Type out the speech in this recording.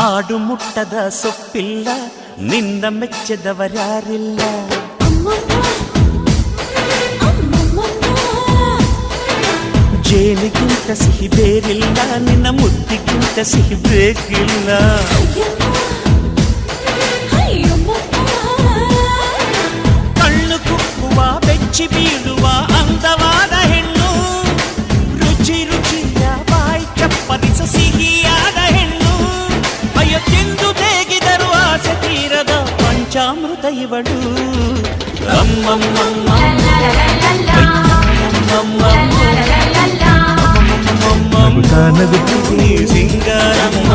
ಆಡು ಮುಟ್ಟದ ಸೊಪ್ಪಿಲ್ಲ ನಿನ್ನ ಮೆಚ್ಚದವರ್ಯಾರಿಲ್ಲ ಜೇನಿಗಿಂತ ಸಿಹಿ ಬೇರಿಲ್ಲ ನಿನ್ನ ಮುದ್ದಿಗಿಂತ ಸಿಹಿ ಬೇಕಿಲ್ಲ ಕಣ್ಣು ಕುಕ್ಕುವ ಬೆಚ್ಚಿ ಬೀಳುವ ಅಂದವಾದ ಹೆಣ್ಣು ರುಚಿ ರುಚಿಯ ಬಾಯಿ ಚಪ್ಪರಿಸ ಸಿಹಿಯಾದ ಹೆಣ್ಣು ಅಯ್ಯೋ ತಿಂದು ಬೇಗಿದರು ಆಸೆ ತೀರದ ಪಂಚಾಮೃತ ಇವಳು ಅಮ್ಮಮ್ಮಮ್ಮ ನಗುತ್ತಾ ನಗುತ್ತಾ ಸಿಂಗಾರಮ್ಮ